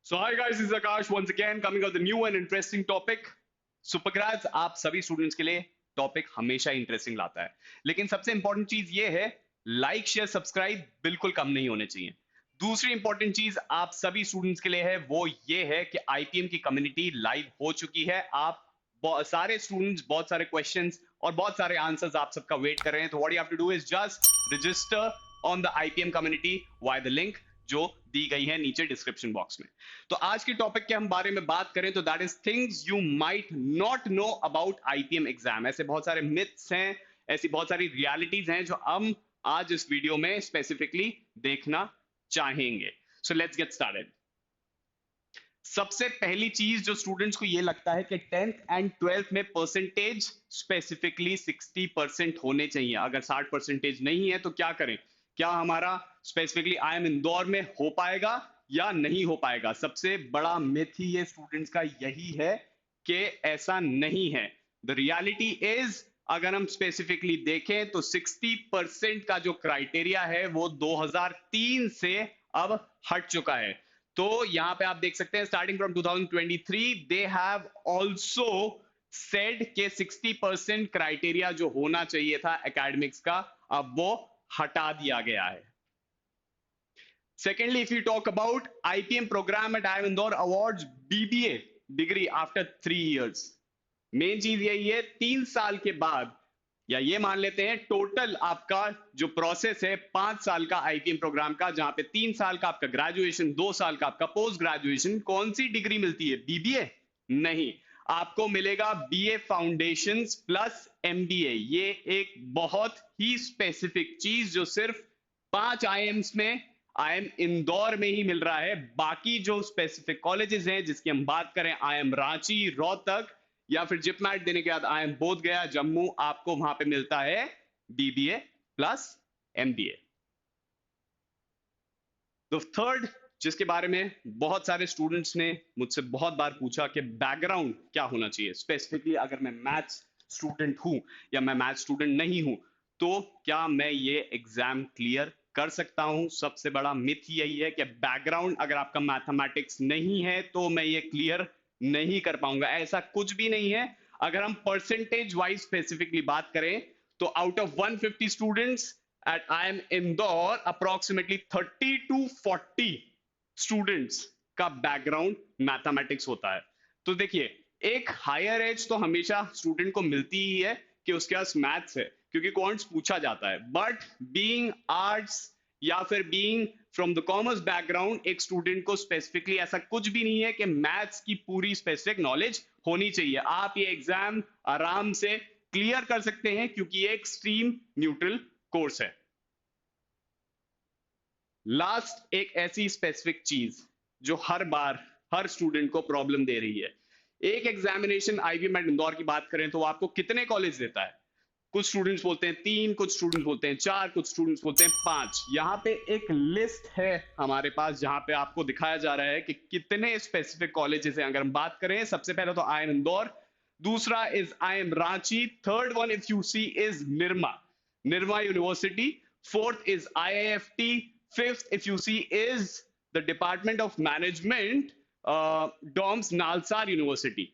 So hi guys, this is Akash once again coming up with a new and interesting topic. सुपरग्राड्स आप सभी students के लिए topic हमेशा interesting लाता है, लेकिन सबसे इंपॉर्टेंट चीज ये है लाइक शेयर सब्सक्राइब बिल्कुल कम नहीं होने चाहिए। दूसरी इंपॉर्टेंट चीज आप सभी स्टूडेंट्स के लिए है वो ये है कि आईपीएम की कम्युनिटी लाइव हो चुकी है। आप सारे स्टूडेंट्स बहुत सारे क्वेश्चंस और बहुत सारे आंसर्स आप सबका वेट कर रहे हैं। तो what you have to do is just register on the IPM community via the link जो दी गई है नीचे डिस्क्रिप्शन बॉक्स में। तो आज के टॉपिक के हम बारे में बात करें तो that is things you might not know about IPM exam. ऐसे बहुत सारे मिथ्स हैं, ऐसी बहुत सारी रियलिटीज हैं जो हम आज इस वीडियो में स्पेसिफिकली देखना चाहेंगे। So let's get started. सबसे पहली चीज जो स्टूडेंट्स को ये लगता है कि 10th एंड 12th में परसेंटेज स्पेसिफिकली 60% होने चाहिए। अगर 60% नहीं है तो क्या करें? क्या हमारा स्पेसिफिकली आई एम इंदौर में हो पाएगा या नहीं हो पाएगा? सबसे बड़ा मिथ ही ये स्टूडेंट्स का यही है कि ऐसा नहीं है। द रियलिटी इज अगर हम स्पेसिफिकली देखें तो 60% का जो क्राइटेरिया है वो 2003 से अब हट चुका है। तो यहां पे आप देख सकते हैं starting from 2023 they have also said के 60% क्राइटेरिया जो होना चाहिए था एकेडमिक्स का अब वो हटा दिया गया है। Secondly, if you talk about IPM program at IIM Indore awards BBA degree after 3 years, main चीज यही है 3 साल के बाद, या ये मान लेते हैं टोटल आपका जो प्रोसेस है 5 साल का आईपीएम प्रोग्राम का, जहां पे 3 साल का आपका ग्रेजुएशन, 2 साल का आपका पोस्ट ग्रेजुएशन। कौन सी डिग्री मिलती है? बीबीए नहीं, आपको मिलेगा बीए फाउंडेशंस प्लस एमबीए। ये एक बहुत ही स्पेसिफिक चीज जो सिर्फ 5 आईएम्स में, आईएम इंदौर में ही मिल रहा है। बाकी जो स्पेसिफिक कॉलेजेस हैं जिसकी हम बात करें, आईएम रांची, रोहतक या फिर जिपमैट देने के बाद आईएम बोध गया, जम्मू, आपको वहां पे मिलता है बीबीए प्लस एमबीए। तो थर्ड जिसके बारे में बहुत सारे स्टूडेंट्स ने मुझसे बहुत बार पूछा कि बैकग्राउंड क्या होना चाहिए, स्पेसिफिकली अगर मैं मैथ्स स्टूडेंट हूं या मैं मैथ्स स्टूडेंट नहीं हूं तो क्या मैं ये एग्जाम क्लियर कर सकता हूं? सबसे बड़ा मिथ यही है कि बैकग्राउंड अगर आपका मैथमेटिक्स नहीं है तो मैं ये क्लियर नहीं कर पाऊंगा। ऐसा कुछ भी नहीं है। अगर हम परसेंटेज वाइज स्पेसिफिकली बात करें तो out of 150 students at IIM Indore approximately 30 to 40 students का बैकग्राउंड मैथमेटिक्स होता है। तो देखिए एक हायर एज तो हमेशा स्टूडेंट को मिलती ही है कि उसके पास मैथ्स है, क्योंकि क्वांट्स पूछा जाता है। बट बीइंग आर्ट्स या फिर being from the commerce background एक स्टूडेंट को स्पेसिफिकली ऐसा कुछ भी नहीं है कि मैथ्स की पूरी स्पेसिफिक नॉलेज होनी चाहिए। आप ये एग्जाम आराम से क्लियर कर सकते हैं क्योंकि ये एक स्ट्रीम न्यूट्रल कोर्स है। लास्ट एक ऐसी स्पेसिफिक चीज जो हर बार हर स्टूडेंट को प्रॉब्लम दे रही है, एक एग्जामिनेशन आईबीएम एट इंदौर की बात करें तो वो आपको कितने कॉलेज देता है? कुछ स्टूडेंट्स बोलते हैं 3, कुछ स्टूडेंट्स बोलते हैं 4, कुछ स्टूडेंट्स बोलते हैं 5। यहाँ पे एक लिस्ट है हमारे पास जहां पे आपको दिखाया जा रहा है कि कितने स्पेसिफिक कॉलेजेस हैं। अगर हम बात करें सबसे पहले तो आईएम इंदौर, दूसरा is IM Ranchi, third one if you see is Nirma university, fourth is IIFT, fifth if you see is the Department of Management, DOMS NALSAR university.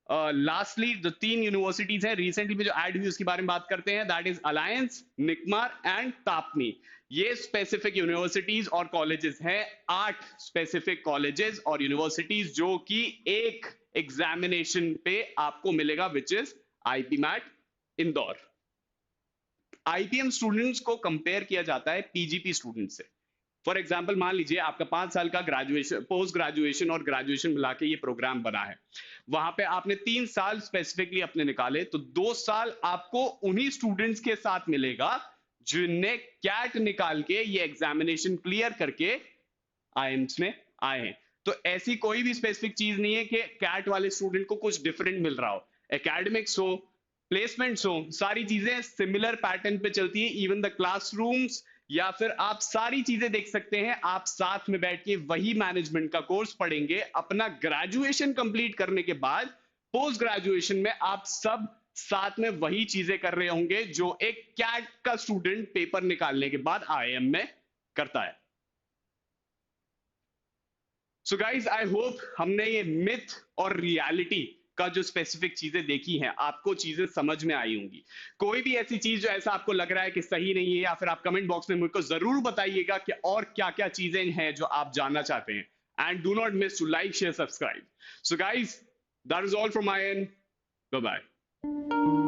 Lastly जो 3 यूनिवर्सिटीज हैं रिसेंटली में जो ऐड हुई उसके बारे में बात करते हैं, that is alliance, निकमार and Tapani. ये स्पेसिफिक यूनिवर्सिटीज और कॉलेजेस हैं, 8 स्पेसिफिक कॉलेजेस और यूनिवर्सिटीज जो कि एक एग्जामिनेशन पे आपको मिलेगा, which is IPMAT Indore. IPM students को कंपेयर किया जाता है पीजीपी स्टूडेंट से। फॉर एग्जाम्पल मान लीजिए आपका 5 साल का ग्रेजुएशन, पोस्ट ग्रेजुएशन और ग्रेजुएशन मिला के ये प्रोग्राम बना है। वहां पे आपने 3 साल स्पेसिफिकली अपने निकाले तो 2 साल आपको उन्हीं स्टूडेंट्स के साथ मिलेगा जिनने कैट निकाल के ये एग्जामिनेशन क्लियर करके आईएम्स में आए हैं। तो ऐसी कोई भी स्पेसिफिक चीज नहीं है कि कैट वाले स्टूडेंट को कुछ डिफरेंट मिल रहा हो। एकेडमिक्स हो, प्लेसमेंट्स हो, सारी चीजें सिमिलर पैटर्न पे चलती है। इवन द क्लासरूम्स या फिर आप सारी चीजें देख सकते हैं। आप साथ में बैठ के वही मैनेजमेंट का कोर्स पढ़ेंगे। अपना ग्रेजुएशन कंप्लीट करने के बाद पोस्ट ग्रेजुएशन में आप सब साथ में वही चीजें कर रहे होंगे जो एक कैट का स्टूडेंट पेपर निकालने के बाद आईएम में करता है। सो गाइज आई होप हमने ये मिथ और रियलिटी का जो स्पेसिफिक चीजें देखी हैं आपको चीजें समझ में आई होंगी। कोई भी ऐसी चीज जो ऐसा आपको लग रहा है कि सही नहीं है, या फिर आप कमेंट बॉक्स में मुझको जरूर बताइएगा कि और क्या क्या चीजें हैं जो आप जानना चाहते हैं। And do not miss to like share subscribe. So guys that is all from my end. Bye bye.